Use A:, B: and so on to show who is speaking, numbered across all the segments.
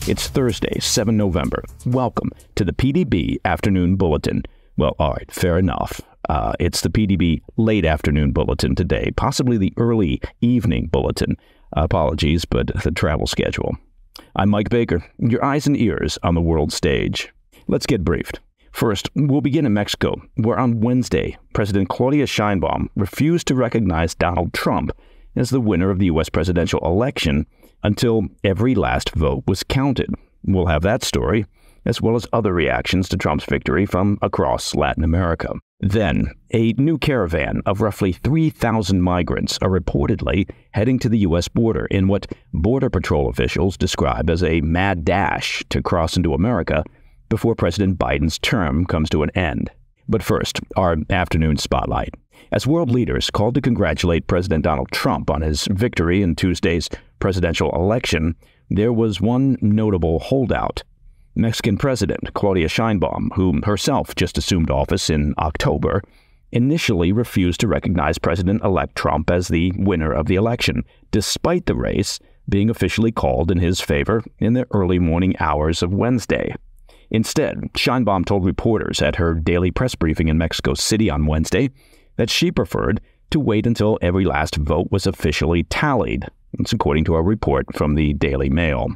A: It's Thursday, 7 November. Welcome to the PDB Afternoon Bulletin. Well, all right, fair enough. It's the PDB Late Afternoon Bulletin today, possibly the early evening bulletin. Apologies, but the travel schedule. I'm Mike Baker, your eyes and ears on the world stage. Let's get briefed. First, we'll begin in Mexico, where on Wednesday, President Claudia Sheinbaum refused to recognize Donald Trump as the winner of the U.S. presidential election until every last vote was counted. We'll have that story, as well as other reactions to Trump's victory from across Latin America. Then, a new caravan of roughly 3,000 migrants are reportedly heading to the U.S. border in what Border Patrol officials describe as a mad dash to cross into America before President Biden's term comes to an end. But first, our afternoon spotlight. As world leaders called to congratulate President Donald Trump on his victory in Tuesday's presidential election, there was one notable holdout. Mexican President Claudia Sheinbaum, who herself just assumed office in October, initially refused to recognize President-elect Trump as the winner of the election, despite the race being officially called in his favor in the early morning hours of Wednesday. Instead, Sheinbaum told reporters at her daily press briefing in Mexico City on Wednesday that she preferred to wait until every last vote was officially tallied. That's according to a report from the Daily Mail.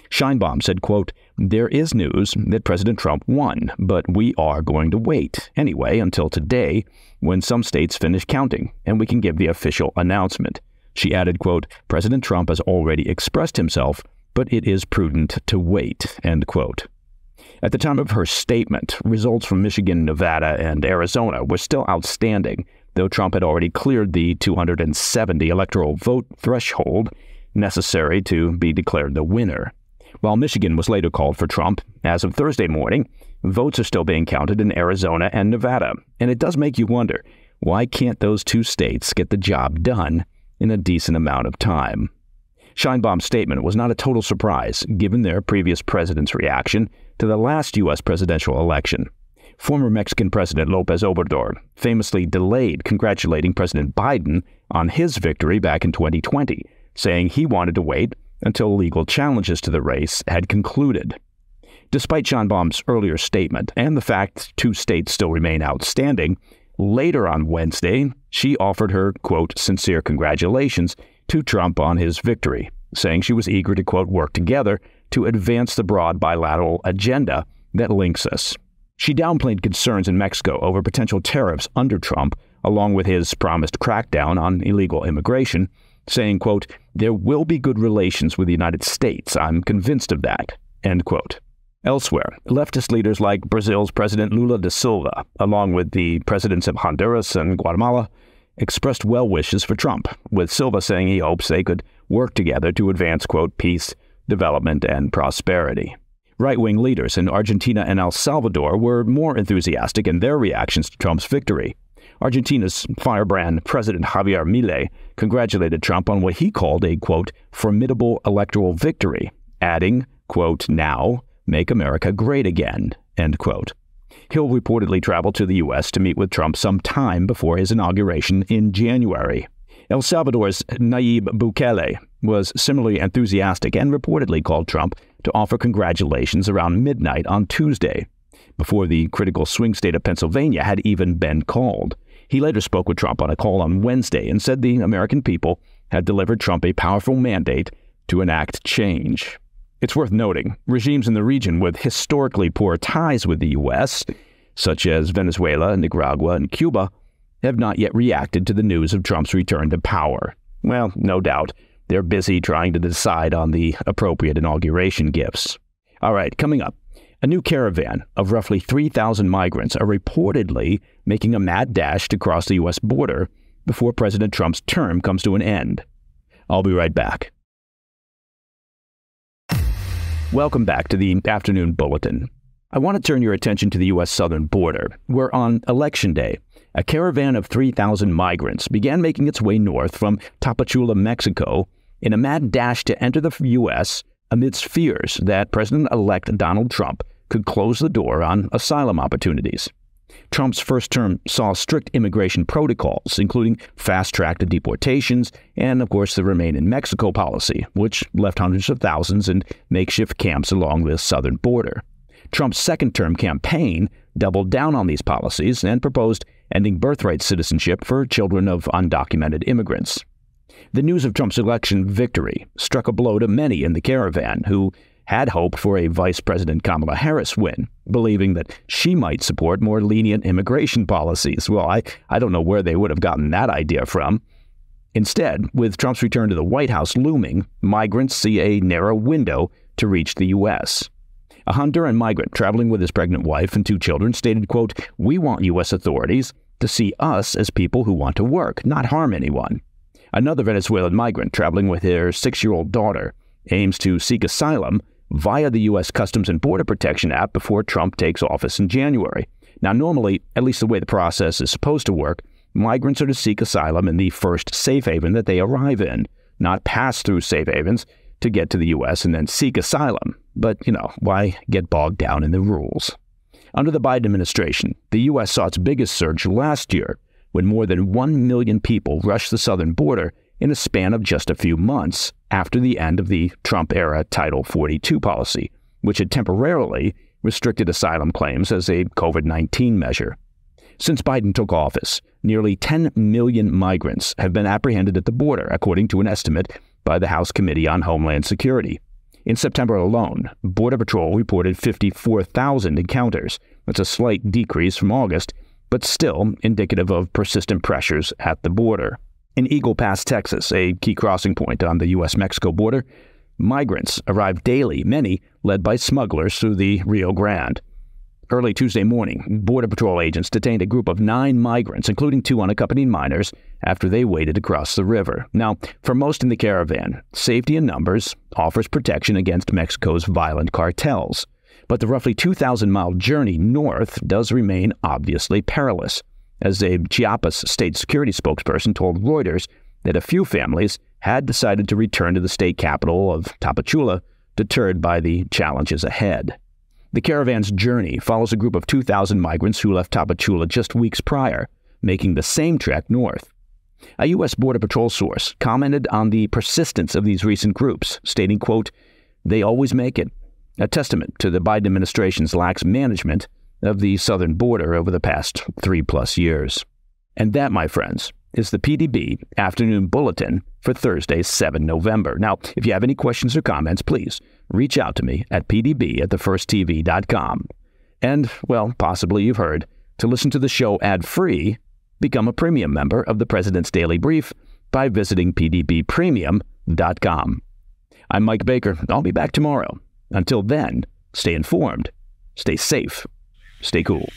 A: Sheinbaum said, quote, "There is news that President Trump won, but we are going to wait anyway until today when some states finish counting and we can give the official announcement." She added, quote, "President Trump has already expressed himself, but it is prudent to wait," end quote. At the time of her statement, results from Michigan, Nevada, and Arizona were still outstanding, though Trump had already cleared the 270 electoral vote threshold necessary to be declared the winner. While Michigan was later called for Trump, as of Thursday morning, votes are still being counted in Arizona and Nevada. And it does make you wonder, why can't those two states get the job done in a decent amount of time? Sheinbaum's statement was not a total surprise, given their previous president's reaction to the last U.S. presidential election. Former Mexican President López Obrador famously delayed congratulating President Biden on his victory back in 2020, saying he wanted to wait until legal challenges to the race had concluded. Despite Sheinbaum's earlier statement and the fact two states still remain outstanding, later on Wednesday, she offered her, quote, "sincere congratulations" to Trump on his victory, saying she was eager to, quote, "work together to advance the broad bilateral agenda that links us." She downplayed concerns in Mexico over potential tariffs under Trump, along with his promised crackdown on illegal immigration, saying, quote, "there will be good relations with the United States. I'm convinced of that," end quote. Elsewhere, leftist leaders like Brazil's President Lula da Silva, along with the presidents of Honduras and Guatemala, expressed well wishes for Trump, with Silva saying he hopes they could work together to advance, quote, "peace, development, and prosperity." Right-wing leaders in Argentina and El Salvador were more enthusiastic in their reactions to Trump's victory. Argentina's firebrand President Javier Milei congratulated Trump on what he called a, quote, "formidable electoral victory," adding, quote, "now make America great again," end quote. He'll reportedly travel to the U.S. to meet with Trump sometime before his inauguration in January. El Salvador's Nayib Bukele was similarly enthusiastic and reportedly called Trump to offer congratulations around midnight on Tuesday, before the critical swing state of Pennsylvania had even been called. He later spoke with Trump on a call on Wednesday and said the American people had delivered Trump a powerful mandate to enact change. It's worth noting, regimes in the region with historically poor ties with the U.S., such as Venezuela, Nicaragua, and Cuba, have not yet reacted to the news of Trump's return to power. Well, no doubt, they're busy trying to decide on the appropriate inauguration gifts. All right, coming up, a new caravan of roughly 3,000 migrants are reportedly making a mad dash to cross the U.S. border before President Trump's term comes to an end. I'll be right back. Welcome back to the Afternoon Bulletin. I want to turn your attention to the U.S. southern border, where on Election Day, a caravan of 3,000 migrants began making its way north from Tapachula, Mexico, in a mad dash to enter the U.S. amidst fears that President-elect Donald Trump could close the door on asylum opportunities. Trump's first term saw strict immigration protocols, including fast-track to deportations and, of course, the Remain in Mexico policy, which left hundreds of thousands in makeshift camps along the southern border. Trump's second-term campaign doubled down on these policies and proposed ending birthright citizenship for children of undocumented immigrants. The news of Trump's election victory struck a blow to many in the Caravan who had hoped for a Vice President Kamala Harris win, believing that she might support more lenient immigration policies. Well, I don't know where they would have gotten that idea from. Instead, with Trump's return to the White House looming, migrants see a narrow window to reach the U.S. A Honduran migrant traveling with his pregnant wife and 2 children stated, quote, "We want U.S. authorities to see us as people who want to work, not harm anyone." Another Venezuelan migrant traveling with her 6-year-old daughter aims to seek asylum via the U.S. Customs and Border Protection app before Trump takes office in January. Now, normally, at least the way the process is supposed to work, migrants are to seek asylum in the first safe haven that they arrive in, not pass through safe havens to get to the U.S. and then seek asylum. But, why get bogged down in the rules? Under the Biden administration, the U.S. saw its biggest surge last year, when more than 1 million people rushed the southern border in a span of just a few months after the end of the Trump-era Title 42 policy, which had temporarily restricted asylum claims as a COVID-19 measure. Since Biden took office, nearly 10 million migrants have been apprehended at the border, according to an estimate by the House Committee on Homeland Security. In September alone, Border Patrol reported 54,000 encounters. That's a slight decrease from August, but still indicative of persistent pressures at the border. In Eagle Pass, Texas, a key crossing point on the U.S.-Mexico border, migrants arrive daily, many led by smugglers through the Rio Grande. Early Tuesday morning, Border Patrol agents detained a group of 9 migrants, including 2 unaccompanied minors, after they waded across the river. Now, for most in the Caravan, safety in numbers offers protection against Mexico's violent cartels. But the roughly 2,000-mile journey north does remain obviously perilous, as a Chiapas state security spokesperson told Reuters that a few families had decided to return to the state capital of Tapachula, deterred by the challenges ahead. The Caravan's journey follows a group of 2,000 migrants who left Tapachula just weeks prior, making the same trek north. A U.S. Border Patrol source commented on the persistence of these recent groups, stating, quote, "They always make it," a testament to the Biden administration's lax management of the southern border over the past 3+ years. And that, my friends, is the PDB Afternoon Bulletin for Thursday, 7 November. Now, if you have any questions or comments, please reach out to me at pdb@thefirsttv.com. And, well, possibly you've heard, to listen to the show ad-free, become a premium member of the President's Daily Brief by visiting pdbpremium.com. I'm Mike Baker. I'll be back tomorrow. Until then, stay informed, stay safe, stay cool.